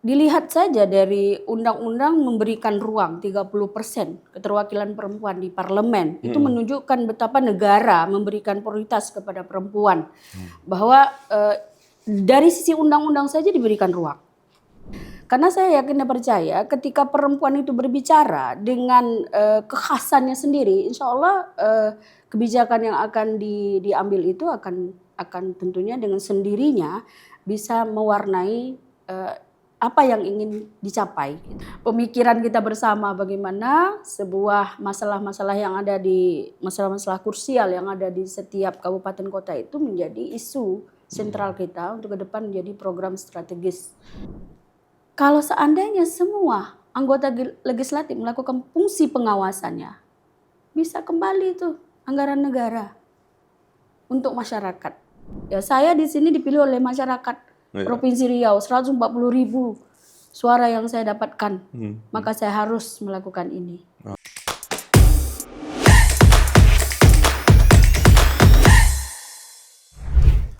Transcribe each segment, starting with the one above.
dilihat saja dari undang-undang memberikan ruang 30% keterwakilan perempuan di parlemen. Itu menunjukkan betapa negara memberikan prioritas kepada perempuan. Bahwa dari sisi undang-undang saja diberikan ruang. Karena saya yakin dan percaya ketika perempuan itu berbicara dengan kekhasannya sendiri, insya Allah kebijakan yang akan diambil itu akan tentunya dengan sendirinya bisa mewarnai apa yang ingin dicapai. Pemikiran kita bersama bagaimana sebuah masalah-masalah yang ada di masalah-masalah krusial yang ada di setiap kabupaten kota itu menjadi isu sentral kita untuk ke depan menjadi program strategis. Kalau seandainya semua anggota legislatif melakukan fungsi pengawasannya, bisa kembali tuh anggaran negara untuk masyarakat. Ya, saya di sini dipilih oleh masyarakat Provinsi Riau, 140.000 suara yang saya dapatkan. Maka saya harus melakukan ini.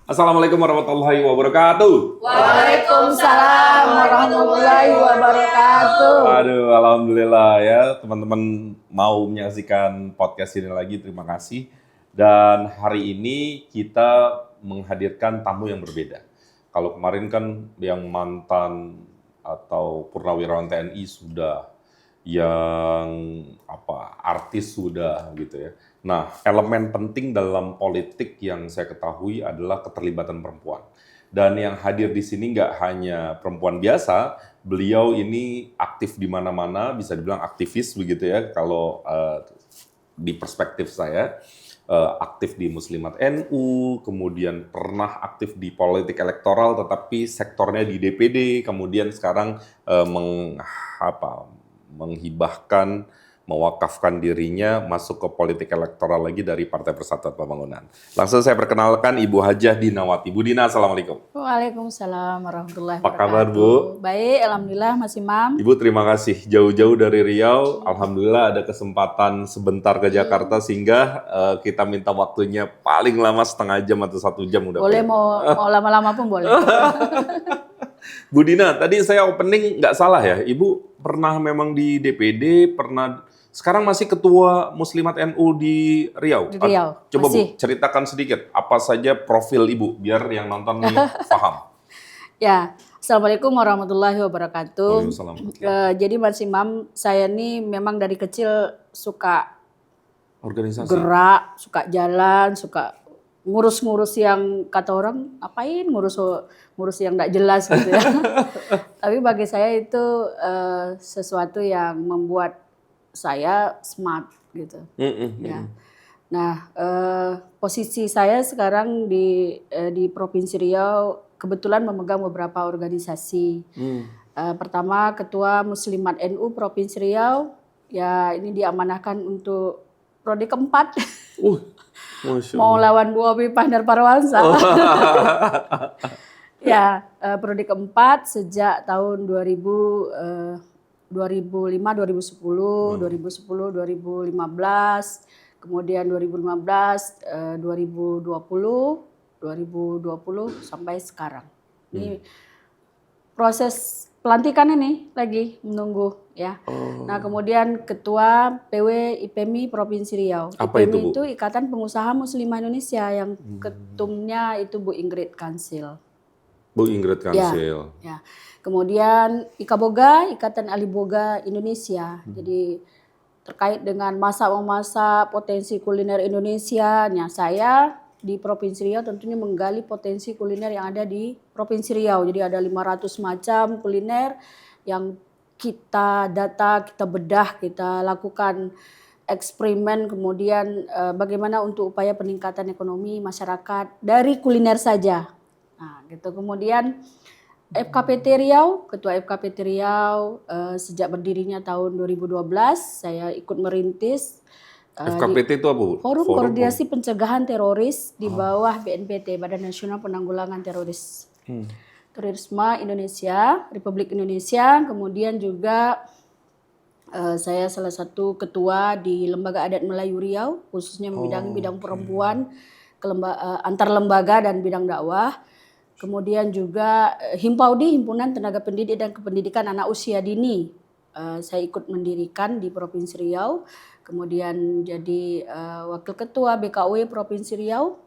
Assalamualaikum warahmatullahi wabarakatuh. Waalaikumsalam warahmatullahi wabarakatuh. Aduh, alhamdulillah ya teman-teman mau menyaksikan podcast ini lagi, terima kasih. Dan hari ini kita menghadirkan tamu yang berbeda. Kalau kemarin kan yang mantan atau purnawirawan TNI sudah, yang artis sudah gitu ya. Nah, elemen penting dalam politik yang saya ketahui adalah keterlibatan perempuan. Dan yang hadir di sini nggak hanya perempuan biasa, beliau ini aktif di mana-mana, bisa dibilang aktivis begitu ya. Kalau di perspektif saya, aktif di Muslimat NU, kemudian pernah aktif di politik elektoral, tetapi sektornya di DPD, kemudian sekarang menghibahkan, mewakafkan dirinya masuk ke politik elektoral lagi dari Partai Persatuan Pembangunan. Langsung saya perkenalkan Ibu Hajah Dinawati. Bu Dina, Assalamualaikum. Waalaikumsalam warahmatullahi wabarakatuh. Apa kabar, Bu? Baik, alhamdulillah, Mas Imam. Ibu, terima kasih jauh-jauh dari Riau. Alhamdulillah ada kesempatan sebentar ke Jakarta sehingga kita minta waktunya paling lama setengah jam atau 1 jam udah. Boleh mau lama-lama pun boleh. Bu Dina, tadi saya opening nggak salah ya, Ibu pernah memang di DPD, pernah sekarang masih ketua Muslimat NU di Riau. Di Riau. Coba masih. Bu, ceritakan sedikit apa saja profil Ibu biar yang nonton nih paham. Ya, Assalamualaikum warahmatullahi wabarakatuh. Waalaikumsalam. Jadi Mas Imam, saya ini memang dari kecil suka Organisasi. gerak, suka jalan, suka ngurus-ngurus yang kata orang apain ngurus yang enggak jelas gitu ya. Tapi bagi saya itu sesuatu yang membuat saya smart gitu. Ya. Nah, posisi saya sekarang di Provinsi Riau kebetulan memegang beberapa organisasi. Pertama Ketua Muslimat NU Provinsi Riau, ya ini diamanahkan untuk prodi keempat. Mau lawan Bu Obi Pandar Parwansa. Ya, prodi keempat sejak tahun 2005, 2010, 2015, kemudian 2015, 2020 sampai sekarang. Ini proses pelantikan ini lagi menunggu ya. Nah, kemudian Ketua PW IPMI Provinsi Riau. Apa IPMI itu, Bu? itu Ikatan Pengusaha Muslimah Indonesia yang ketumnya itu Bu Ingrid Kansil. Bu Ingrid Kansil. Ya. Kemudian IKABOGA, Ikatan Ahli Boga Indonesia. Jadi terkait dengan masak-memasak, potensi kuliner Indonesia. Nah, saya di Provinsi Riau tentunya menggali potensi kuliner yang ada di Provinsi Riau. Jadi ada 500 macam kuliner yang kita data, kita bedah, kita lakukan eksperimen, kemudian bagaimana untuk upaya peningkatan ekonomi masyarakat dari kuliner saja. Nah, gitu. Kemudian FKPT Riau, Ketua FKPT Riau sejak berdirinya tahun 2012 saya ikut merintis. FKPT itu apa, Bu? Forum Koordinasi Pencegahan Teroris di bawah BNPT, Badan Nasional Penanggulangan Terorisme Indonesia, Republik Indonesia. Kemudian juga saya salah satu ketua di Lembaga Adat Melayu Riau, khususnya membidangi bidang perempuan, antar lembaga dan bidang dakwah. Kemudian juga Himpaudi, Himpunan Tenaga Pendidik dan Kependidikan Anak Usia Dini. Saya ikut mendirikan di Provinsi Riau. Kemudian jadi wakil ketua BKW Provinsi Riau.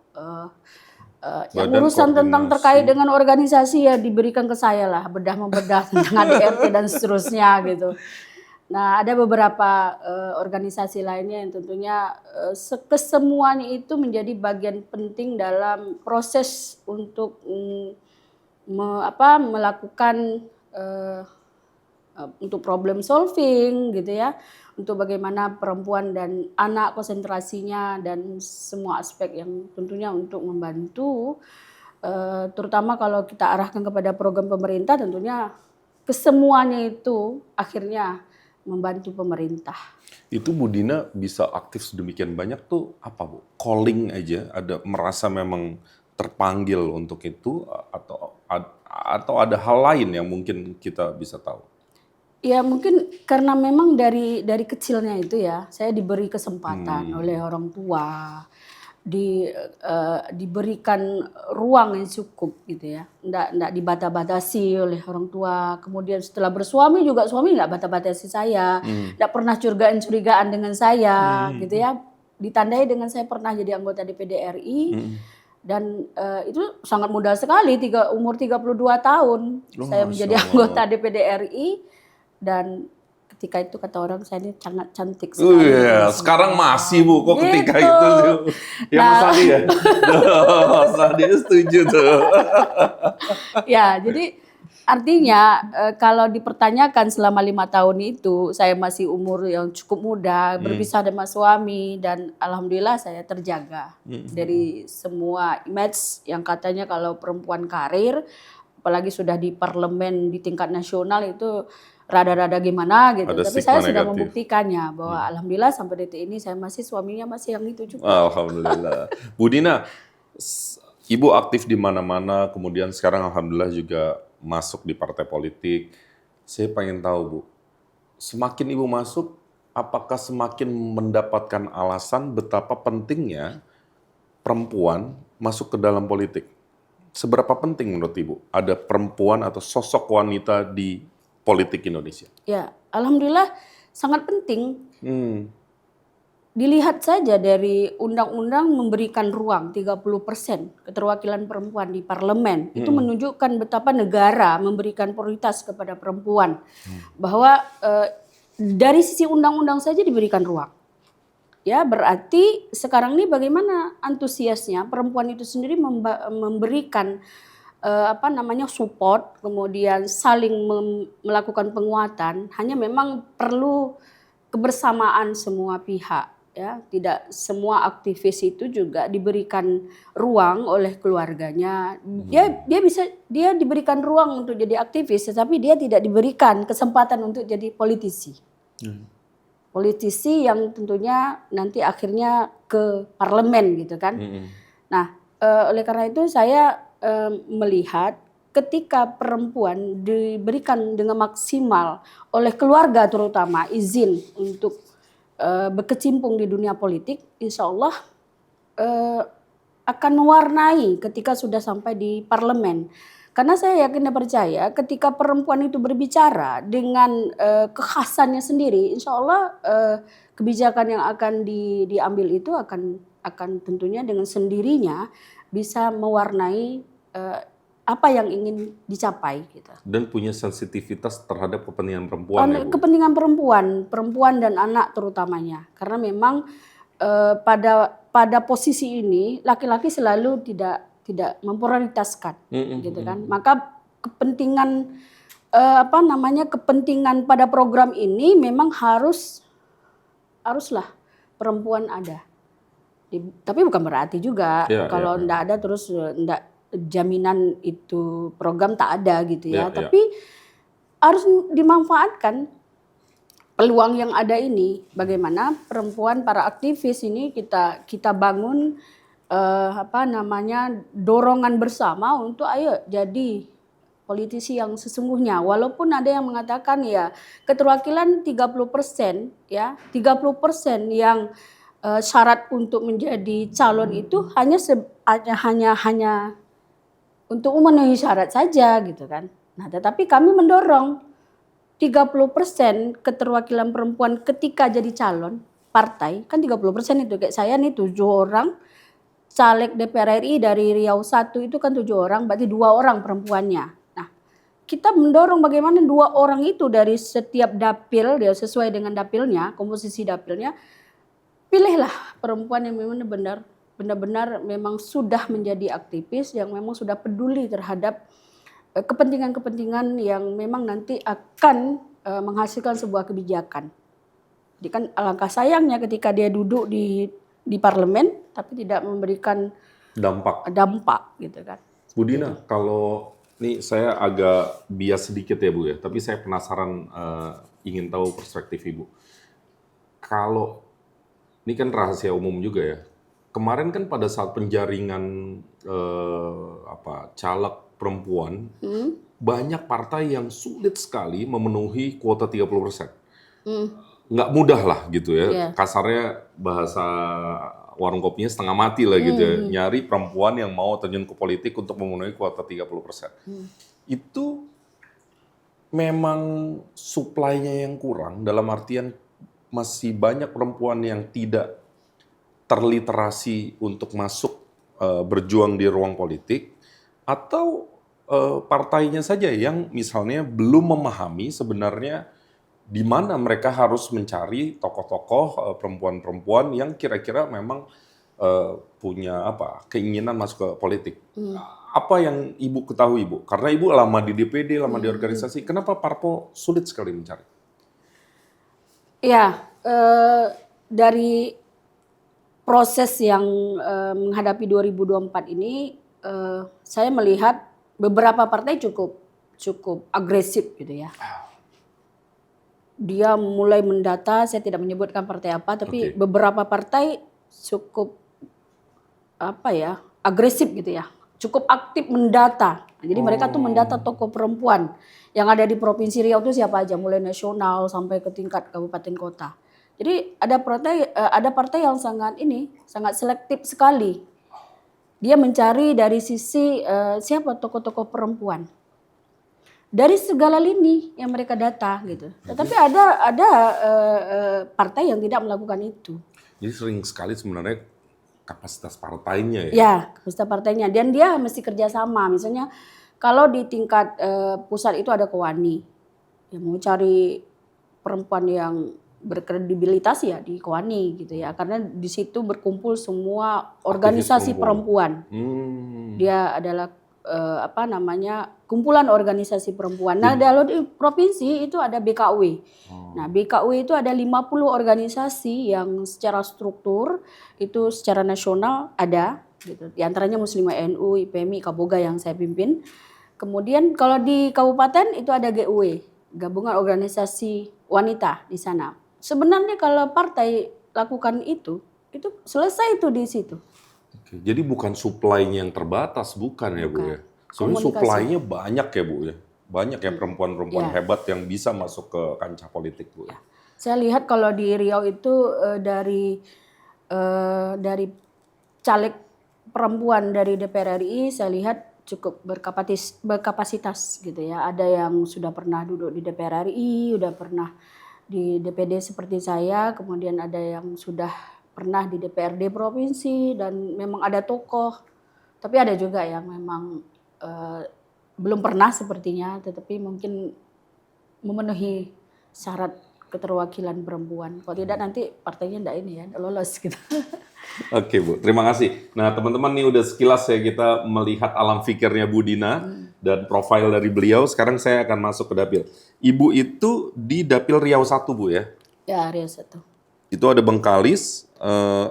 Yang Badan urusan tentang Koordinasi. terkait dengan organisasi ya diberikan ke saya lah, bedah-membedah tentang ADRT dan seterusnya gitu. Nah, ada beberapa organisasi lainnya yang tentunya kesemuanya itu menjadi bagian penting dalam proses untuk melakukan untuk problem solving gitu ya, untuk bagaimana perempuan dan anak konsentrasinya dan semua aspek yang tentunya untuk membantu, terutama kalau kita arahkan kepada program pemerintah tentunya kesemuanya itu akhirnya membantu pemerintah. Itu Bu Dina bisa aktif sedemikian banyak tuh apa Bu? Calling aja, ada merasa memang terpanggil untuk itu atau ada hal lain yang mungkin kita bisa tahu? Ya mungkin karena memang dari kecilnya itu ya, saya diberi kesempatan oleh orang tua, diberikan ruang yang cukup gitu ya, nggak dibata-batasi oleh orang tua. Kemudian setelah bersuami juga suami nggak bata-batasi saya, nggak pernah curigaan dengan saya gitu ya. Ditandai dengan saya pernah jadi anggota DPD RI. Dan itu sangat muda sekali, umur 32 tahun saya menjadi anggota DPD RI. Dan ketika itu kata orang saya ini sangat cantik sekali. Iya, sekarang masih Bu, kok ketika Gitu. itu tuh. Ya Mas Adi ya? Mas Adi setuju tuh. Ya, jadi artinya kalau dipertanyakan selama 5 tahun itu saya masih umur yang cukup muda, berpisah dengan suami dan alhamdulillah saya terjaga dari semua image yang katanya kalau perempuan karir, apalagi sudah di parlemen di tingkat nasional itu rada-rada gimana gitu. Ada Tapi saya stigma sudah negatif. membuktikannya bahwa alhamdulillah sampai detik ini saya masih suaminya masih yang itu juga. Alhamdulillah. Bu Dina, Ibu aktif di mana-mana, kemudian sekarang alhamdulillah juga masuk di partai politik. Saya pengen tahu Bu, semakin Ibu masuk, apakah semakin mendapatkan alasan betapa pentingnya perempuan masuk ke dalam politik? Seberapa penting menurut Ibu ada perempuan atau sosok wanita di politik Indonesia? Ya, alhamdulillah sangat penting. Dilihat saja dari undang-undang memberikan ruang 30% keterwakilan perempuan di parlemen. Itu menunjukkan betapa negara memberikan prioritas kepada perempuan. Bahwa dari sisi undang-undang saja diberikan ruang. Ya, berarti sekarang ini bagaimana antusiasnya perempuan itu sendiri memberikan support, kemudian saling melakukan penguatan. Hanya memang perlu kebersamaan semua pihak, ya. Tidak semua aktivis itu juga diberikan ruang oleh keluarganya. Dia diberikan ruang untuk jadi aktivis, tetapi dia tidak diberikan kesempatan untuk jadi politisi. Politisi yang tentunya nanti akhirnya ke parlemen gitu kan. Nah, oleh karena itu saya melihat ketika perempuan diberikan dengan maksimal oleh keluarga terutama izin untuk berkecimpung di dunia politik, insya Allah akan mewarnai ketika sudah sampai di parlemen. Karena saya yakin dan percaya ketika perempuan itu berbicara dengan kekhasannya sendiri, insya Allah kebijakan yang akan diambil itu akan tentunya dengan sendirinya bisa mewarnai apa yang ingin dicapai gitu. Dan punya sensitivitas terhadap kepentingan perempuan ya Bu? Kepentingan perempuan dan anak terutamanya. Karena memang pada posisi ini laki-laki selalu tidak memprioritaskan gitu kan. Maka kepentingan kepentingan pada program ini memang haruslah perempuan ada. Tapi bukan berarti juga kalau enggak ada terus enggak jaminan itu program tak ada gitu ya. Tapi harus dimanfaatkan peluang yang ada ini. Bagaimana perempuan para aktivis ini kita bangun dorongan bersama untuk ayo jadi politisi yang sesungguhnya. Walaupun ada yang mengatakan ya keterwakilan 30% ya, 30% yang syarat untuk menjadi calon itu hanya untuk memenuhi syarat saja gitu kan. Nah, tetapi kami mendorong 30% keterwakilan perempuan ketika jadi calon partai, kan 30% itu kayak saya nih 7 orang caleg DPR RI dari Riau 1 itu kan 7 orang, berarti 2 orang perempuannya. Nah, kita mendorong bagaimana 2 orang itu dari setiap dapil, dia sesuai dengan dapilnya, komposisi dapilnya, pilihlah perempuan yang memang benar-benar memang sudah menjadi aktivis, yang memang sudah peduli terhadap kepentingan-kepentingan yang memang nanti akan menghasilkan sebuah kebijakan. Jadi kan alangkah sayangnya ketika dia duduk di parlemen tapi tidak memberikan dampak gitu kan. Bu Dina, kalau ini saya agak bias sedikit ya Bu ya, tapi saya penasaran ingin tahu perspektif Ibu. Kalau ini kan rahasia umum juga ya. Kemarin kan pada saat penjaringan caleg perempuan, banyak partai yang sulit sekali memenuhi kuota 30%. Nggak mudah lah gitu ya. Yeah. Kasarnya bahasa warung kopinya setengah mati lah gitu ya. Nyari perempuan yang mau terjun ke politik untuk memenuhi kuota 30%. Itu memang supply-nya yang kurang, dalam artian masih banyak perempuan yang tidak terliterasi untuk masuk berjuang di ruang politik, atau partainya saja yang misalnya belum memahami sebenarnya di mana mereka harus mencari tokoh-tokoh perempuan-perempuan yang kira-kira memang punya keinginan masuk ke politik. Apa yang Ibu ketahui, Ibu? Karena Ibu lama di DPD, lama di organisasi, kenapa parpol sulit sekali mencari? Ya, dari proses yang menghadapi 2024 ini, saya melihat beberapa partai cukup agresif gitu ya. Dia mulai mendata, saya tidak menyebutkan partai apa, tapi beberapa partai cukup agresif gitu ya, cukup aktif mendata. Jadi mereka tuh mendata tokoh perempuan yang ada di Provinsi Riau itu siapa aja, mulai nasional sampai ke tingkat kabupaten kota. Jadi ada partai yang sangat selektif sekali. Dia mencari dari sisi siapa tokoh-tokoh perempuan dari segala lini yang mereka data gitu. Tetapi ada partai yang tidak melakukan itu. Jadi sering sekali sebenarnya kapasitas partainya ya. Ya, kapasitas partainya, dan dia mesti kerjasama. Misalnya kalau di tingkat pusat itu ada Kowani, yang mau cari perempuan yang berkredibilitas ya di Kowani gitu ya, karena di situ berkumpul semua organisasi perempuan. Dia adalah kumpulan organisasi perempuan. Nah, kalau di provinsi itu ada BKW. Nah, BKW itu ada 50 organisasi yang secara struktur itu secara nasional ada gitu. Di antaranya Muslimah NU, IPMI, Kaboga yang saya pimpin. Kemudian kalau di kabupaten itu ada GUW, gabungan organisasi wanita di sana. Sebenarnya kalau partai lakukan itu selesai itu di situ. Oke, jadi bukan supply-nya yang terbatas, bukan ya Bu ya? Sebenarnya supply-nya banyak ya Bu ya? Banyak ya perempuan-perempuan hebat yang bisa masuk ke kancah politik Bu ya? Saya lihat kalau di Riau itu dari caleg perempuan dari DPR RI saya lihat cukup berkapasitas gitu ya. Ada yang sudah pernah duduk di DPR RI, sudah pernah di DPD seperti saya, kemudian ada yang sudah pernah di DPRD provinsi, dan memang ada tokoh. Tapi ada juga yang memang belum pernah sepertinya, tetapi mungkin memenuhi syarat keterwakilan perempuan. Kalau tidak nanti partainya enggak lolos gitu. Oke Bu, terima kasih. Nah teman-teman, nih udah sekilas ya kita melihat alam pikirnya Bu Dina dan profil dari beliau. Sekarang saya akan masuk ke dapil. Ibu itu di dapil Riau 1 Bu ya? Ya, Riau 1. Itu ada Bengkalis,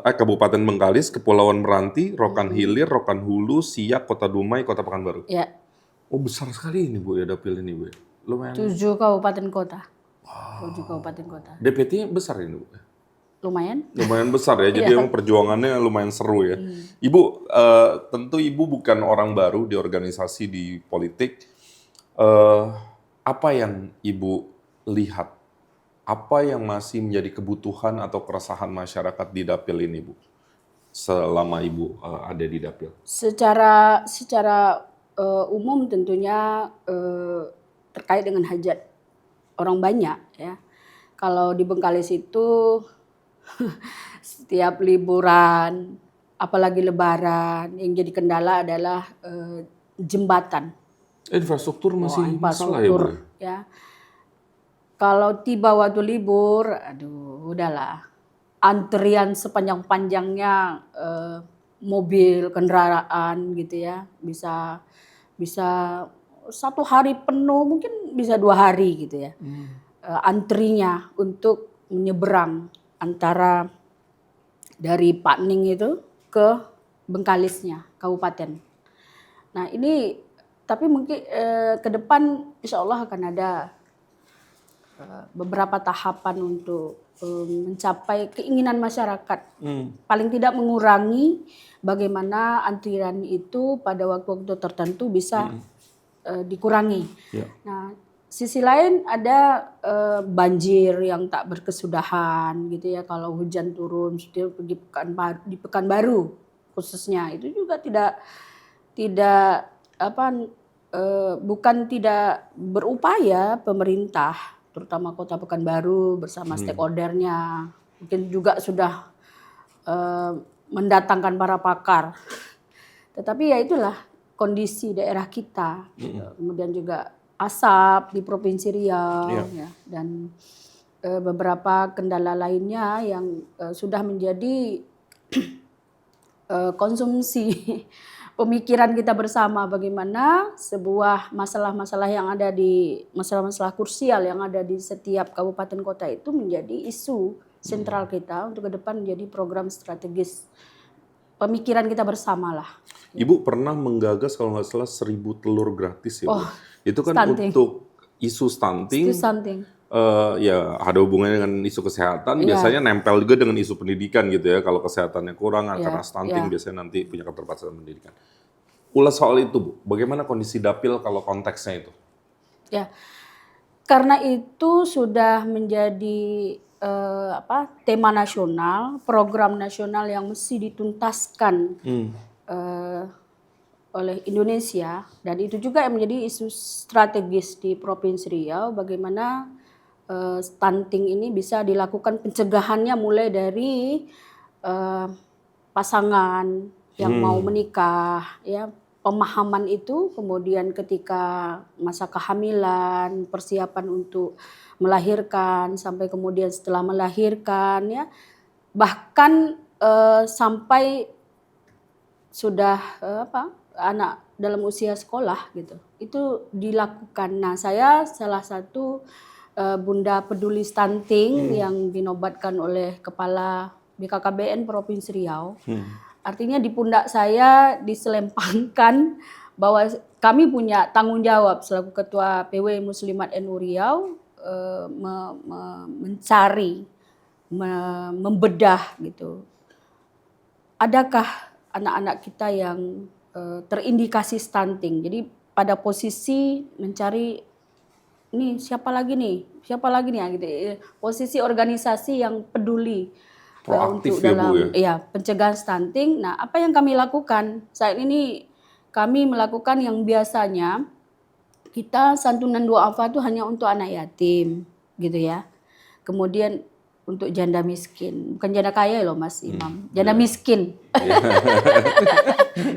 Kabupaten Bengkalis, Kepulauan Meranti, Rokan Hilir, Rokan Hulu, Siak, Kota Dumai, Kota Pekanbaru. Ya. Oh besar sekali ini Bu ya dapil ini Bu. Lumayan. 7 kabupaten kota. Wow. 7 kabupaten kota. DPT-nya besar ini Bu. Lumayan besar ya, jadi emang perjuangannya lumayan seru ya. Ibu, tentu Ibu bukan orang baru di organisasi, di politik. Apa yang Ibu lihat? Apa yang masih menjadi kebutuhan atau keresahan masyarakat di dapil ini Bu? Selama Ibu ada di dapil. Secara umum tentunya terkait dengan hajat orang banyak ya. Kalau di Bengkalis itu setiap liburan, apalagi Lebaran, yang jadi kendala adalah jembatan. Infrastruktur masih masalah ya, Bu? Infrastruktur ya. Kalau tiba waktu libur, aduh udahlah. Antrian sepanjang-panjangnya mobil, kendaraan gitu ya. Bisa bisa 1 hari penuh, mungkin bisa 2 hari gitu ya. Antrinya untuk menyeberang antara dari Pakning itu ke Bengkalisnya, kabupaten. Nah ini tapi mungkin ke depan insya Allah akan ada beberapa tahapan untuk mencapai keinginan masyarakat. Paling tidak mengurangi bagaimana antrian itu pada waktu-waktu tertentu bisa dikurangi. Ya. Nah, sisi lain ada banjir yang tak berkesudahan gitu ya, kalau hujan turun seperti di Pekanbaru khususnya itu juga tidak bukan tidak berupaya pemerintah terutama Kota Pekanbaru bersama stakeholdernya mungkin juga sudah mendatangkan para pakar, tetapi ya itulah kondisi daerah kita. Kemudian juga asap di Provinsi Riau ya, dan beberapa kendala lainnya yang sudah menjadi konsumsi pemikiran kita bersama, bagaimana sebuah masalah-masalah yang ada di masalah-masalah krusial yang ada di setiap kabupaten kota itu menjadi isu sentral kita untuk ke depan menjadi program strategis pemikiran kita bersama lah. Ibu pernah menggagas kalau nggak salah 1.000 telur gratis ya, Bu? Itu kan stunting. untuk isu stunting. Itu stunting. Ya ada hubungannya dengan isu kesehatan, biasanya nempel juga dengan isu pendidikan gitu ya. Kalau kesehatannya kurang karena stunting biasanya nanti punya keterbatasan pendidikan. Ulas soal itu, Bu. Bagaimana kondisi dapil kalau konteksnya itu? Ya, karena itu sudah menjadi tema nasional, program nasional yang mesti dituntaskan oleh Indonesia, dan itu juga yang menjadi isu strategis di Provinsi Riau, bagaimana stunting ini bisa dilakukan pencegahannya mulai dari pasangan yang mau menikah ya, pemahaman itu, kemudian ketika masa kehamilan, persiapan untuk melahirkan, sampai kemudian setelah melahirkan ya, bahkan sampai sudah anak dalam usia sekolah gitu, itu dilakukan. Nah, saya salah satu Bunda Peduli Stunting yang dinobatkan oleh Kepala BKKBN Provinsi Riau. Artinya di pundak saya diselempangkan bahwa kami punya tanggung jawab selaku Ketua PW Muslimat NU Riau mencari, membedah gitu. Adakah anak-anak kita yang terindikasi stunting? Jadi pada posisi mencari ini siapa lagi nih gitu. Posisi organisasi yang peduli Proaktif untuk ya, dalam Bu, ya? pencegahan stunting. Nah, apa yang kami lakukan saat ini? Kami melakukan yang biasanya kita santunan duafa itu hanya untuk anak yatim gitu ya. Kemudian untuk janda miskin, bukan janda kaya loh Mas Imam, janda miskin.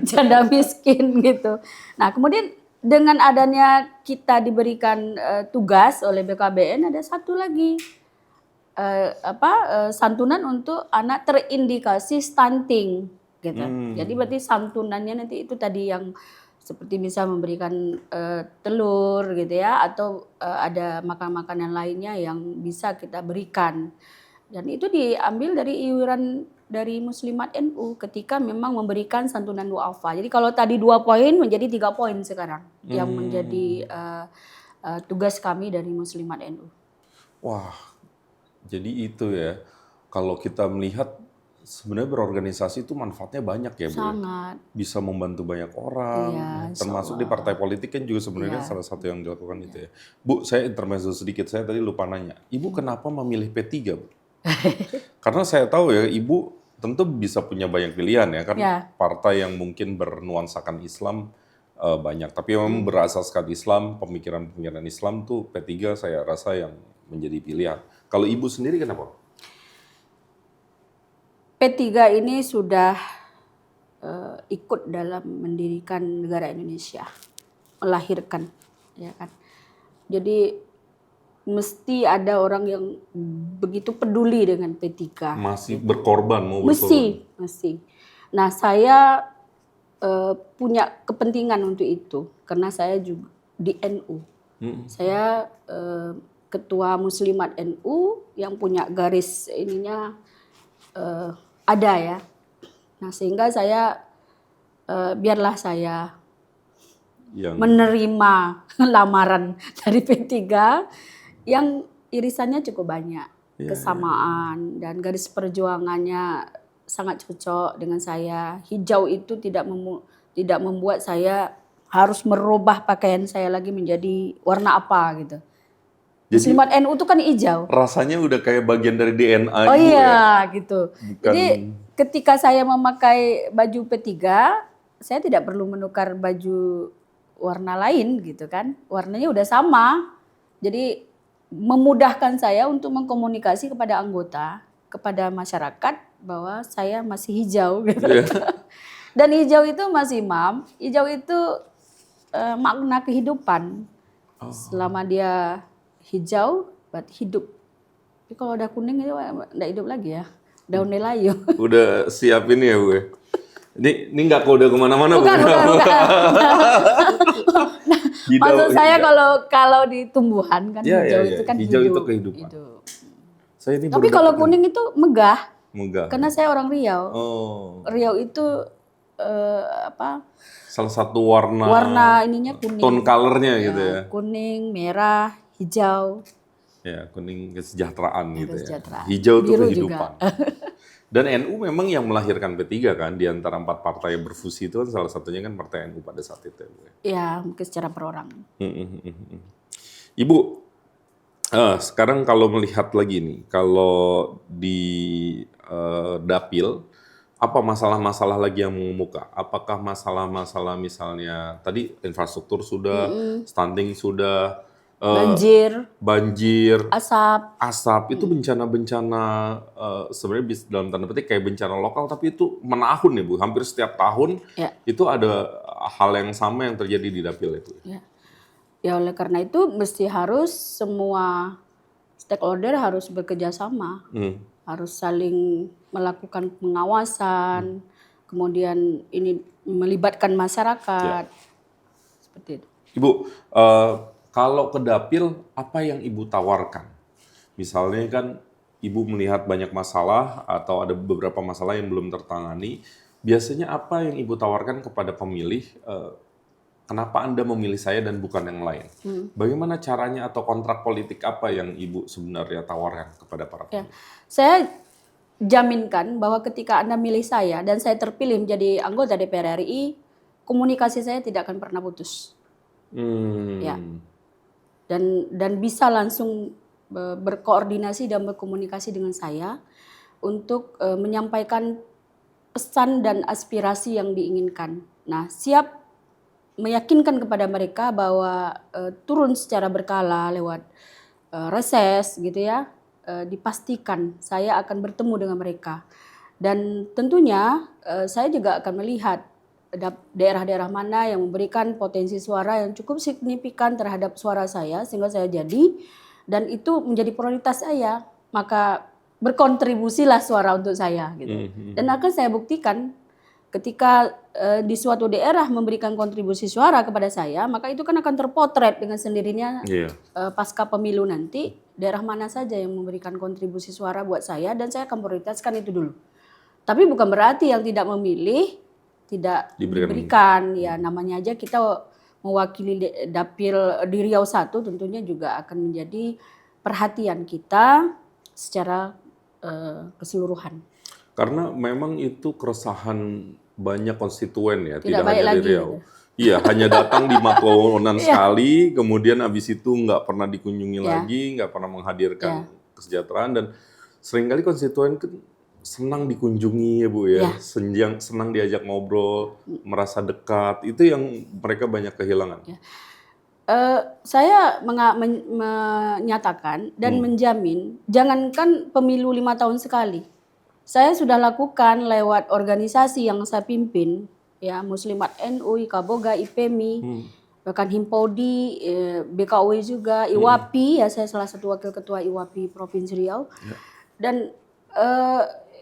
Janda miskin gitu. Nah, kemudian dengan adanya kita diberikan tugas oleh BKBN, ada satu lagi santunan untuk anak terindikasi stunting gitu. Jadi berarti santunannya nanti itu tadi yang seperti bisa memberikan telur gitu ya, atau ada makanan-makanan lainnya yang bisa kita berikan. Dan itu diambil dari iuran dari Muslimat NU ketika memang memberikan santunan duafa. Jadi kalau tadi 2 poin menjadi 3 poin sekarang yang menjadi tugas kami dari Muslimat NU. Wah, jadi itu ya. Kalau kita melihat sebenarnya berorganisasi itu manfaatnya banyak ya, Bu. Sangat. Bisa membantu banyak orang, Iya, termasuk di partai politik kan juga sebenarnya salah satu yang dilakukan itu ya. Bu, saya intermezzo sedikit, saya tadi lupa nanya. Ibu kenapa memilih P3, Bu? Karena saya tahu ya, Ibu tentu bisa punya banyak pilihan ya, kan partai yang mungkin bernuansakan Islam banyak. Tapi memang berasaskan Islam, pemikiran-pemikiran Islam tuh P3 saya rasa yang menjadi pilihan. Kalau Ibu sendiri kenapa? P3 ini sudah ikut dalam mendirikan negara Indonesia, melahirkan, ya kan. Jadi mesti ada orang yang begitu peduli dengan P3. Masih berkorban, mau Mesti. Nah, saya punya kepentingan untuk itu karena saya juga di NU. Saya ketua Muslimat NU yang punya garis ininya ada ya. Nah, sehingga saya biarlah saya yang menerima lamaran dari P3 yang irisannya cukup banyak, kesamaan dan garis perjuangannya sangat cocok dengan saya. Hijau itu tidak membuat saya harus merubah pakaian saya lagi menjadi warna apa gitu. Jadi Muslimat NU itu kan hijau. rasanya udah kayak bagian dari DNA Oh Ibu iya gitu. Bukan- Jadi ketika saya memakai baju P3, saya tidak perlu menukar baju warna lain gitu kan. Warnanya udah sama. Jadi memudahkan saya untuk mengkomunikasi kepada anggota, kepada masyarakat bahwa saya masih hijau gitu. Dan hijau itu Mas Imam, hijau itu makna kehidupan. Selama dia hijau, berarti hidup. Tapi kalau udah kuning itu enggak hidup lagi ya. Daunnya layu. Udah siap ini ya Bu ya? Ini nggak kode kemana-mana Bu? Bukan. Hijau- Maksud saya kalau di tumbuhan kan Iya, hijau iya, itu kan hijau hidup. itu kehidupan. Hidup. Saya ini Tapi baru kalau dapat kuning itu megah. Megah. Karena saya orang Riau. Oh, Riau itu salah satu warna warna ininya kuning. tone colornya gitu ya. Kuning, merah, hijau. Ya, kuning kesejahteraan gitu kesejahteraan. ya. Hijau itu Biru kehidupan. Dan NU memang yang melahirkan P3 kan, di antara 4 partai yang berfusi itu kan salah satunya kan partai NU pada saat itu. Ya. Ya, mungkin secara perorang. Ibu, sekarang kalau melihat lagi nih, kalau di Dapil, apa masalah-masalah lagi yang mengemuka? Apakah masalah-masalah misalnya tadi infrastruktur sudah, stunting sudah, banjir, Asap. itu bencana-bencana sebenarnya dalam tanda petik kayak bencana lokal, tapi itu menahun ya Bu, hampir setiap tahun Ya. itu ada hal yang sama yang terjadi di Dapil itu. Ya oleh karena itu mesti harus semua stakeholder harus bekerja sama. Harus saling melakukan pengawasan, kemudian ini melibatkan masyarakat. Seperti itu. Ibu, kalau ke Dapil, apa yang Ibu tawarkan? Misalnya kan Ibu melihat banyak masalah atau ada beberapa masalah yang belum tertangani. Biasanya apa yang Ibu tawarkan kepada pemilih? Kenapa Anda memilih saya dan bukan yang lain? Bagaimana caranya atau kontrak politik apa yang Ibu sebenarnya tawarkan kepada para pemilih? Saya jaminkan bahwa ketika Anda milih saya dan saya terpilih menjadi anggota DPR RI, komunikasi saya tidak akan pernah putus. Ya. Dan bisa langsung berkoordinasi dan berkomunikasi dengan saya untuk menyampaikan pesan dan aspirasi yang diinginkan. Nah, siap meyakinkan kepada mereka bahwa turun secara berkala lewat reses gitu ya, dipastikan saya akan bertemu dengan mereka. Dan tentunya saya juga akan melihat daerah-daerah mana yang memberikan potensi suara yang cukup signifikan terhadap suara saya sehingga saya jadi, dan itu menjadi prioritas saya, maka berkontribusilah suara untuk saya gitu. Dan akan saya buktikan ketika di suatu daerah memberikan kontribusi suara kepada saya, maka itu kan akan terpotret dengan sendirinya pasca pemilu nanti daerah mana saja yang memberikan kontribusi suara buat saya, dan saya akan prioritaskan itu dulu. Tapi bukan berarti yang tidak memilih tidak diberikan. Ya namanya aja kita mewakili Dapil di Riau 1, tentunya juga akan menjadi perhatian kita secara keseluruhan. Karena memang itu keresahan banyak konstituen ya, Tidak hanya lagi, di Riau. gitu. Iya, hanya datang di Matonan sekali, kemudian habis itu nggak pernah dikunjungi lagi, nggak pernah menghadirkan kesejahteraan, dan seringkali konstituen senang dikunjungi ya Bu ya, Ya. senang diajak ngobrol, merasa dekat, itu yang mereka banyak kehilangan. Ya. Saya menyatakan dan menjamin, jangankan pemilu 5 tahun sekali, saya sudah lakukan lewat organisasi yang saya pimpin, ya Muslimat NU, Ikaboga, IPMI, bahkan Himpodi, BKUI juga, IWAPI, ya saya salah satu wakil ketua IWAPI Provinsi Riau, dan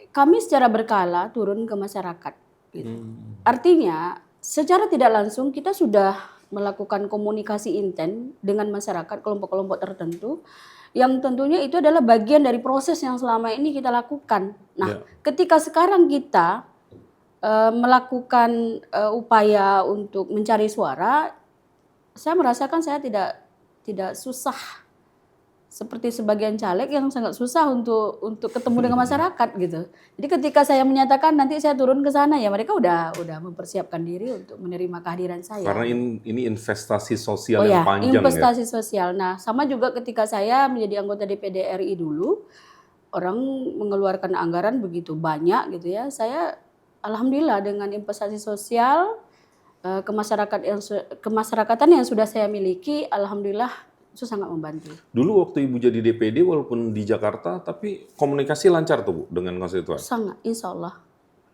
kami secara berkala turun ke masyarakat. Gitu. Artinya, secara tidak langsung kita sudah melakukan komunikasi intens dengan masyarakat, kelompok-kelompok tertentu, yang tentunya itu adalah bagian dari proses yang selama ini kita lakukan. Nah, ketika sekarang kita melakukan upaya untuk mencari suara, saya merasakan saya tidak susah seperti sebagian caleg yang sangat susah untuk ketemu dengan masyarakat gitu. Jadi ketika saya menyatakan nanti saya turun ke sana, ya mereka udah mempersiapkan diri untuk menerima kehadiran saya. Karena ini investasi sosial ya, yang panjang investasi sosial. Nah, sama juga ketika saya menjadi anggota DPD RI dulu, orang mengeluarkan anggaran begitu banyak gitu ya. Saya alhamdulillah dengan investasi sosial kemasyarakatan yang sudah saya miliki, alhamdulillah itu sangat membantu. Dulu waktu Ibu jadi DPD walaupun di Jakarta, tapi komunikasi lancar tuh Bu dengan konstituen? Sangat, insya Allah.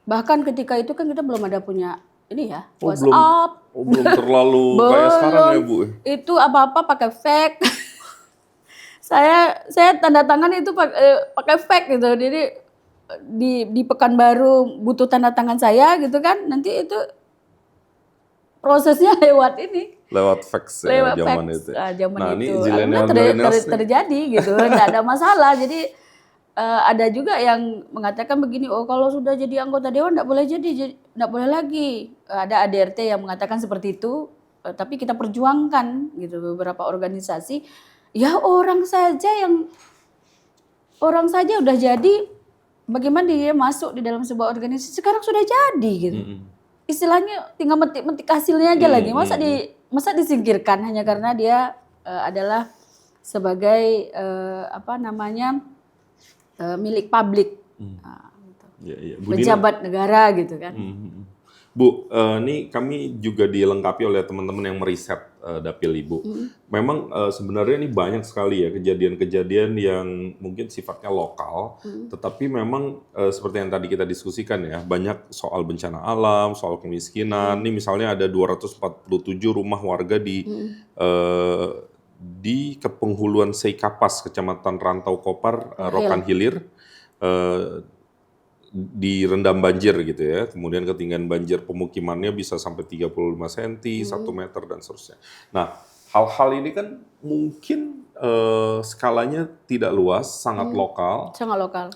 Bahkan ketika itu kan kita belum ada punya ini ya, WhatsApp. Belum terlalu kayak sekarang ya Bu? Itu apa-apa pakai fake. saya tanda tangan itu pakai fake gitu. Jadi di Pekanbaru butuh tanda tangan saya gitu kan, nanti itu prosesnya lewat ini. Lewat fax ya, zaman itu. Nah, ini zilenial terjadi gitu, nggak ada masalah. Jadi ada juga yang mengatakan begini, oh kalau sudah jadi anggota dewan nggak boleh lagi. Ada ADRT yang mengatakan seperti itu, tapi kita perjuangkan gitu beberapa organisasi. Ya orang saja udah jadi, bagaimana dia masuk di dalam sebuah organisasi sekarang sudah jadi gitu. Istilahnya tinggal metik hasilnya aja lagi. Masa disingkirkan hanya karena dia adalah sebagai milik publik, pejabat negara gitu kan. Bu, ini kami juga dilengkapi oleh teman-teman yang meriset dapil Ibu. Memang sebenarnya ini banyak sekali ya kejadian-kejadian yang mungkin sifatnya lokal, tetapi memang seperti yang tadi kita diskusikan ya, banyak soal bencana alam, soal kemiskinan. Ini misalnya ada 247 rumah warga di Kepenghuluan Seikapas, Kecamatan Rantau Kopar, Rokan Hilir, direndam banjir gitu ya. Kemudian ketinggian banjir pemukimannya bisa sampai 35 cm, 1 meter dan seterusnya. Nah, hal-hal ini kan mungkin skalanya tidak luas, sangat lokal. Sangat lokal.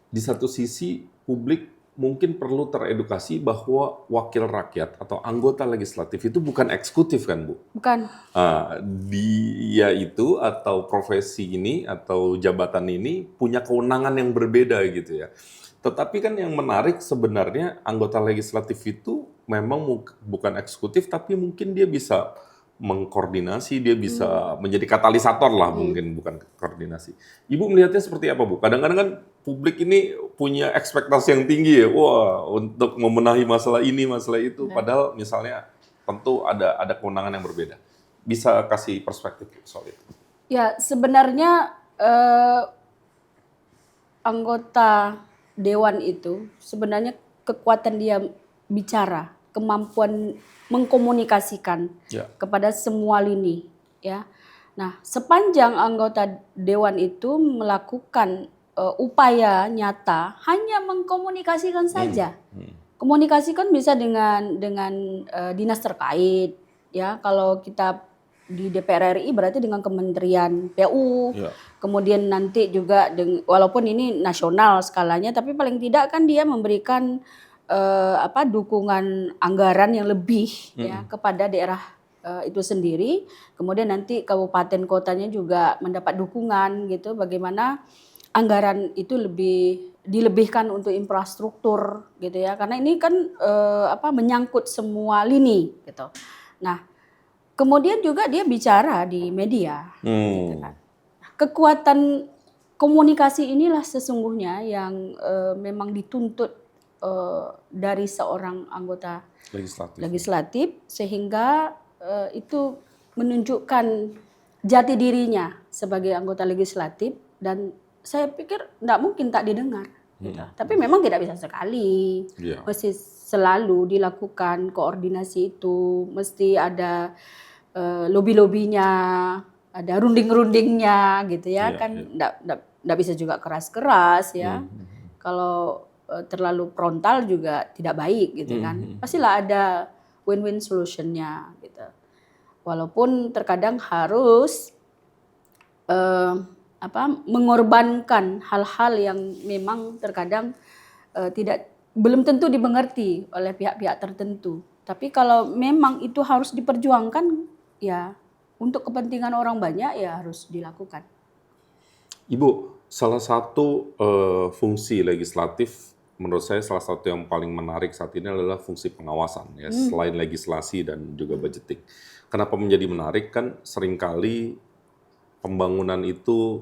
Di satu sisi publik mungkin perlu teredukasi bahwa wakil rakyat atau anggota legislatif itu bukan eksekutif kan Bu? Bukan. Dia itu atau profesi ini atau jabatan ini punya kewenangan yang berbeda gitu ya. Tetapi kan yang menarik sebenarnya anggota legislatif itu memang bukan eksekutif, tapi mungkin dia bisa mengkoordinasi, dia bisa menjadi katalisator lah, mungkin bukan koordinasi. Ibu melihatnya seperti apa Bu? Kadang-kadang kan publik ini punya ekspektasi yang tinggi ya, wah untuk membenahi masalah ini, masalah itu. Padahal misalnya tentu ada kewenangan yang berbeda. Bisa kasih perspektif soal itu? Ya sebenarnya anggota dewan itu sebenarnya kekuatan dia bicara, kemampuan mengkomunikasikan kepada semua lini, ya. Nah, sepanjang anggota dewan itu melakukan upaya nyata hanya mengkomunikasikan saja. Komunikasikan bisa dengan dinas terkait, ya. Kalau kita di DPR RI berarti dengan Kementerian PU. Kemudian nanti juga walaupun ini nasional skalanya, tapi paling tidak kan dia memberikan dukungan anggaran yang lebih ya kepada daerah itu sendiri. Kemudian nanti kabupaten kotanya juga mendapat dukungan gitu, bagaimana anggaran itu dilebihkan untuk infrastruktur gitu ya, karena ini kan menyangkut semua lini gitu. Nah, kemudian juga dia bicara di media gitu kan. Kekuatan komunikasi inilah sesungguhnya yang memang dituntut dari seorang anggota legislatif sehingga itu menunjukkan jati dirinya sebagai anggota legislatif, dan saya pikir tidak mungkin tak didengar. Gitu. Tapi memang tidak bisa sekali, mesti selalu dilakukan koordinasi itu, mesti ada lobby-lobbynya, ada runding-rundingnya gitu ya, kan tidak bisa juga keras-keras ya. Kalau terlalu frontal juga tidak baik gitu kan. Pastilah ada win-win solutionnya gitu. Walaupun terkadang harus mengorbankan hal-hal yang memang terkadang belum tentu dimengerti oleh pihak-pihak tertentu. Tapi kalau memang itu harus diperjuangkan, ya untuk kepentingan orang banyak ya harus dilakukan. Ibu, salah satu fungsi legislatif menurut saya salah satu yang paling menarik saat ini adalah fungsi pengawasan ya, selain legislasi dan juga budgeting. Kenapa menjadi menarik? Kan seringkali pembangunan itu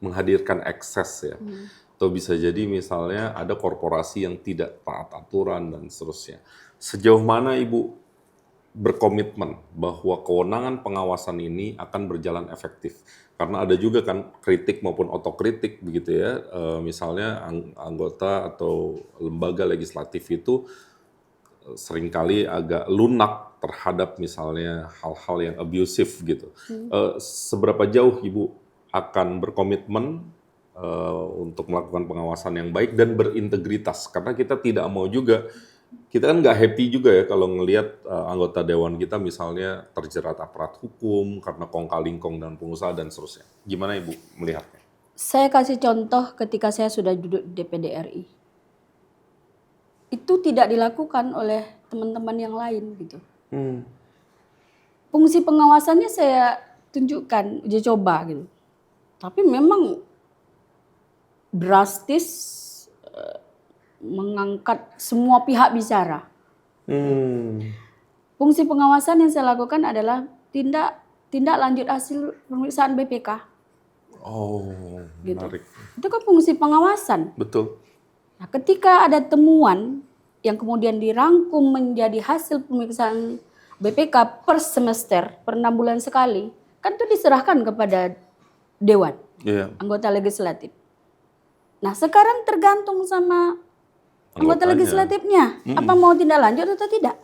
menghadirkan ekses ya. Atau bisa jadi misalnya ada korporasi yang tidak taat aturan dan seterusnya. Sejauh mana Ibu berkomitmen bahwa kewenangan pengawasan ini akan berjalan efektif? Karena ada juga kan kritik maupun otokritik begitu ya. Misalnya anggota atau lembaga legislatif itu seringkali agak lunak terhadap misalnya hal-hal yang abusif gitu. Seberapa jauh Ibu akan berkomitmen untuk melakukan pengawasan yang baik dan berintegritas? Karena kita tidak mau juga, kita kan nggak happy juga ya kalau ngelihat anggota dewan kita misalnya terjerat aparat hukum karena kong-kali-kong dan pengusaha dan seterusnya. Gimana Ibu melihatnya? Saya kasih contoh ketika saya sudah duduk di DPD RI. Itu tidak dilakukan oleh teman-teman yang lain gitu. Fungsi pengawasannya saya tunjukkan, uji coba gitu. Tapi memang drastis mengangkat semua pihak bicara. Fungsi pengawasan yang saya lakukan adalah tindak lanjut hasil pemeriksaan BPK. Oh, gitu. Menarik. Itu kan fungsi pengawasan. Betul. Nah, ketika ada temuan yang kemudian dirangkum menjadi hasil pemeriksaan BPK per semester, per 6 bulan sekali, kan itu diserahkan kepada Dewan, anggota legislatif. Nah, sekarang tergantung sama anggota legislatifnya, apa mau tindak lanjut atau tidak.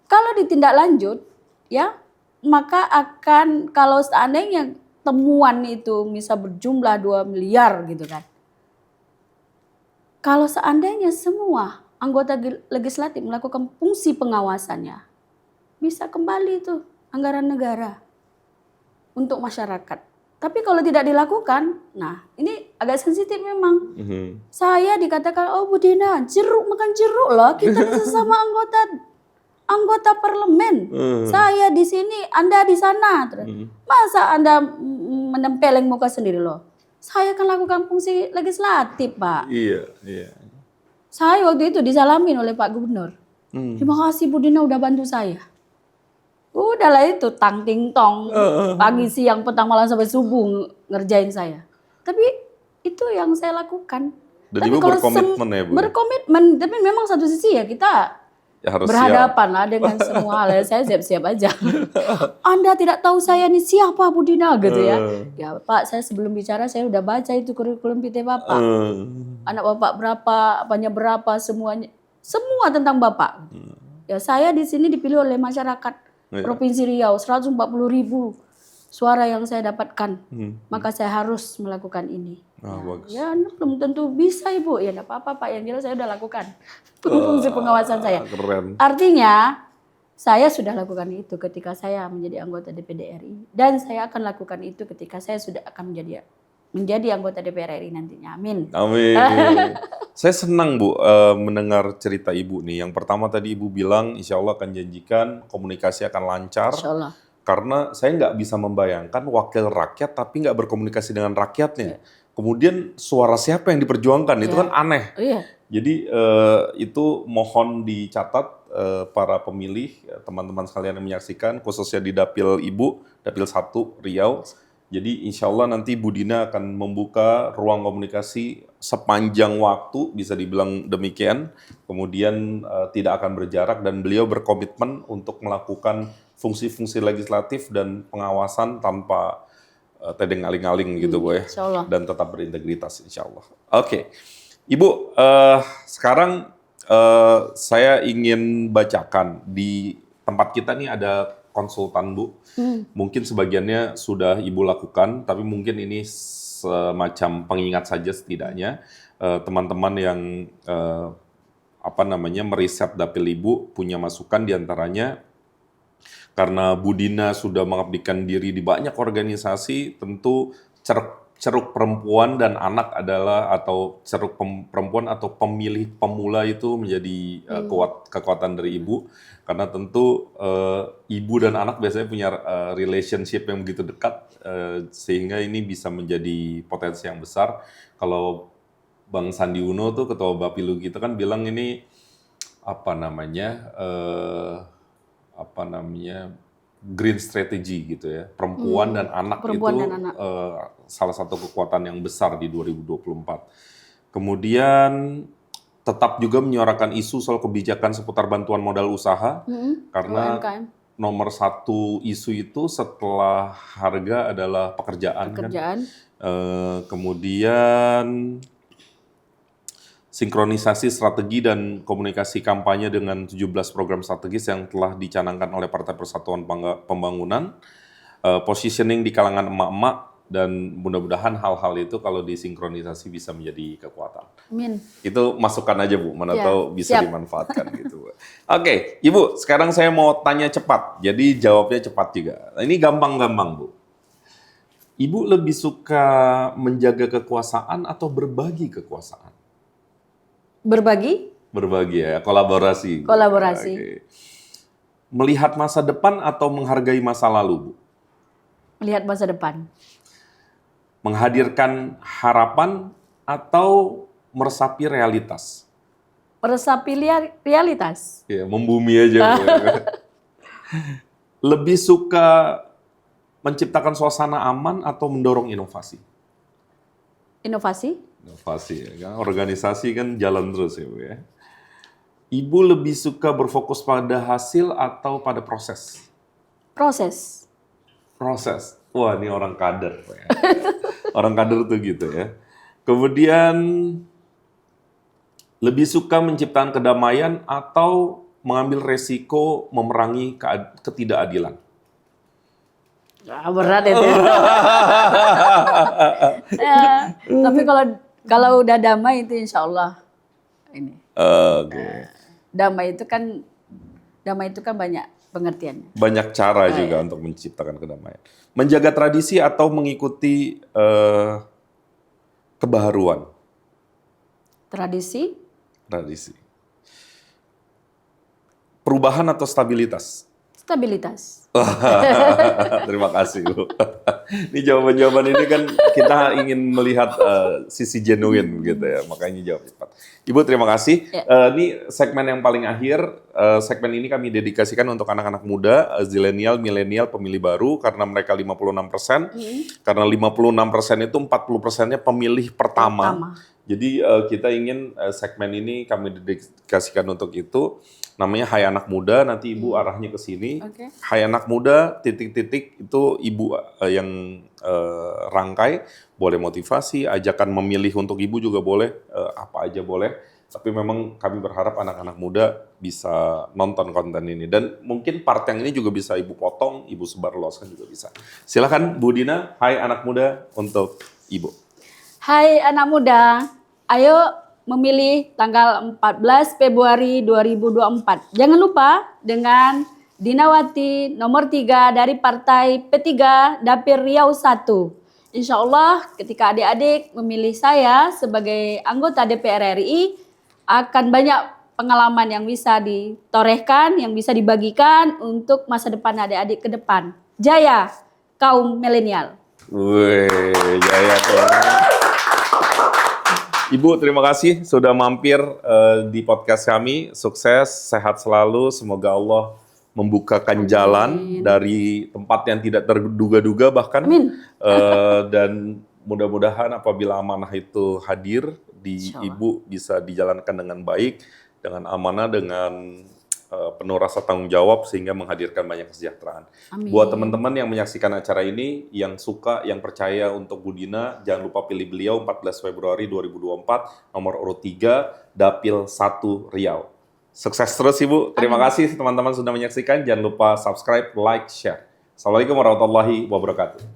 Kalau ditindak lanjut, ya, maka akan, kalau seandainya temuan itu bisa berjumlah 2 miliar gitu kan. Kalau seandainya semua anggota legislatif melakukan fungsi pengawasannya, bisa kembali tuh anggaran negara untuk masyarakat. Tapi kalau tidak dilakukan, nah ini agak sensitif memang. Saya dikatakan, oh Bu Dina, jeruk makan jeruk loh, kita sesama anggota parlemen. Saya di sini, Anda di sana. Masa Anda menempeleng muka sendiri loh? Saya akan lakukan fungsi legislatif, Pak. Iya. Saya waktu itu disalamin oleh Pak Gubernur. Terima kasih Bu Dina udah bantu saya. Udahlah itu tang ting tong, pagi siang petang malam sampai subuh ngerjain saya. Tapi itu yang saya lakukan. Dan tapi Ibu kalau berkomitmen ya Bu? Berkomitmen, tapi memang satu sisi ya kita harus berhadapan lah dengan semua hal. Saya siap-siap aja. Anda tidak tahu saya nih siapa Bu Dina gitu ya. Ya Pak, saya sebelum bicara saya udah baca itu kurikulum PT Bapak. Anak Bapak berapa, apanya berapa, semuanya. Semua tentang Bapak. Ya saya di sini dipilih oleh masyarakat Provinsi Riau, 140.000 suara yang saya dapatkan. Maka saya harus melakukan ini. Bagus. Ya belum tentu bisa Ibu, ya enggak apa-apa Pak, yang jelas saya udah lakukan fungsi pengawasan saya. Keren. Artinya saya sudah lakukan itu ketika saya menjadi anggota DPD RI, dan saya akan lakukan itu ketika saya sudah akan menjadi anggota DPR RI nantinya. Amin. Amin. Saya senang Bu mendengar cerita Ibu nih. Yang pertama tadi Ibu bilang insya Allah akan janjikan komunikasi akan lancar. Insya Allah. Karena saya nggak bisa membayangkan wakil rakyat tapi nggak berkomunikasi dengan rakyatnya. Kemudian suara siapa yang diperjuangkan itu kan aneh. Jadi itu mohon dicatat para pemilih, teman-teman sekalian yang menyaksikan, khususnya di Dapil Ibu, Dapil 1 Riau. Jadi insya Allah nanti Bu Dina akan membuka ruang komunikasi sepanjang waktu, bisa dibilang demikian. Kemudian tidak akan berjarak dan beliau berkomitmen untuk melakukan fungsi-fungsi legislatif dan pengawasan tanpa tedeng aling-aling gitu Bu ya. Insya Allah. Dan tetap berintegritas insya Allah. Oke. Ibu, sekarang saya ingin bacakan di tempat kita nih ada konsultan Bu. Mungkin sebagiannya sudah Ibu lakukan, tapi mungkin ini semacam pengingat saja setidaknya teman-teman yang meriset dapil Ibu punya masukan diantaranya karena Bu Dina sudah mengabdikan diri di banyak organisasi, tentu ceruk perempuan dan anak adalah atau ceruk perempuan atau pemilih pemula itu menjadi kekuatan dari Ibu. Karena tentu ibu dan anak biasanya punya relationship yang begitu dekat, sehingga ini bisa menjadi potensi yang besar. Kalau Bang Sandi Uno tuh ketua Bapilu kita kan bilang ini green strategy gitu ya. Perempuan dan anak salah satu kekuatan yang besar di 2024. Kemudian tetap juga menyuarakan isu soal kebijakan seputar bantuan modal usaha, karena UMKM. nomor satu isu itu setelah harga adalah pekerjaan. Kan? Kemudian sinkronisasi strategi dan komunikasi kampanye dengan 17 program strategis yang telah dicanangkan oleh Partai Persatuan Pembangunan, positioning di kalangan emak-emak, dan mudah-mudahan hal-hal itu kalau disinkronisasi bisa menjadi kekuatan. Amin. Itu masukan aja Bu, mana tahu bisa dimanfaatkan gitu. Oke, Ibu, sekarang saya mau tanya cepat, jadi jawabnya cepat juga. Ini gampang-gampang Bu. Ibu lebih suka menjaga kekuasaan atau berbagi kekuasaan? Berbagi? Berbagi ya, kolaborasi. Kolaborasi. Oke. Melihat masa depan atau menghargai masa lalu Bu? Melihat masa depan. Menghadirkan harapan atau meresapi realitas? Meresapi realitas. Ya, membumi aja. Lebih suka menciptakan suasana aman atau mendorong inovasi? Inovasi. Inovasi ya kan, organisasi kan jalan terus ya Bu ya. Ibu lebih suka berfokus pada hasil atau pada proses? Proses. Proses. Wah, ini orang kader. Ya. Orang kader tuh gitu ya. Kemudian lebih suka menciptakan kedamaian atau mengambil resiko memerangi ketidakadilan? Berat itu. Tapi kalau udah damai itu insya Allah ini. Oke. Damai itu kan banyak pengertiannya. Banyak cara juga untuk menciptakan kedamaian. Menjaga tradisi atau mengikuti kebaharuan? Tradisi. Perubahan atau stabilitas? Stabilitas. Terima kasih Bu. Ini jawaban-jawaban ini kan kita ingin melihat sisi genuine gitu ya, makanya jawab cepat. Ibu terima kasih. Ini segmen yang paling akhir. Segmen ini kami dedikasikan untuk anak-anak muda, zilenial, milenial, pemilih baru karena mereka 56%. Karena 56% itu 40%-nya pemilih pertama. Jadi kita ingin segmen ini kami dedikasikan untuk itu. Namanya Hai Anak Muda, nanti Ibu arahnya ke sini. Okay. Hai Anak Muda, titik-titik itu Ibu yang rangkai. Boleh motivasi, ajakan memilih untuk Ibu juga boleh, apa aja boleh. Tapi memang kami berharap anak-anak muda bisa nonton konten ini. Dan mungkin part yang ini juga bisa Ibu potong, Ibu sebarluaskan juga bisa. Silakan Bu Dina, Hai Anak Muda untuk Ibu. Hai anak muda, ayo memilih tanggal 14 Februari 2024. Jangan lupa dengan Dinawati nomor 3 dari Partai P3 Dapil Riau 1. Insya Allah ketika adik-adik memilih saya sebagai anggota DPR RI, akan banyak pengalaman yang bisa ditorehkan, yang bisa dibagikan untuk masa depan adik-adik ke depan. Jaya kaum milenial. Wih, jaya tuh. Ibu terima kasih sudah mampir di podcast kami. Sukses, sehat selalu. Semoga Allah membukakan jalan dari tempat yang tidak terduga-duga bahkan. Amin. Dan mudah-mudahan apabila amanah itu hadir di Insya Allah. Ibu bisa dijalankan dengan baik, dengan amanah, dengan penuh rasa tanggung jawab sehingga menghadirkan banyak kesejahteraan. Amin. Buat teman-teman yang menyaksikan acara ini, yang suka, yang percaya untuk Bu Dina, jangan lupa pilih beliau 14 Februari 2024, nomor urut 3, Dapil 1 Riau. Sukses terus Ibu. Terima kasih teman-teman sudah menyaksikan. Jangan lupa subscribe, like, share. Assalamualaikum warahmatullahi wabarakatuh.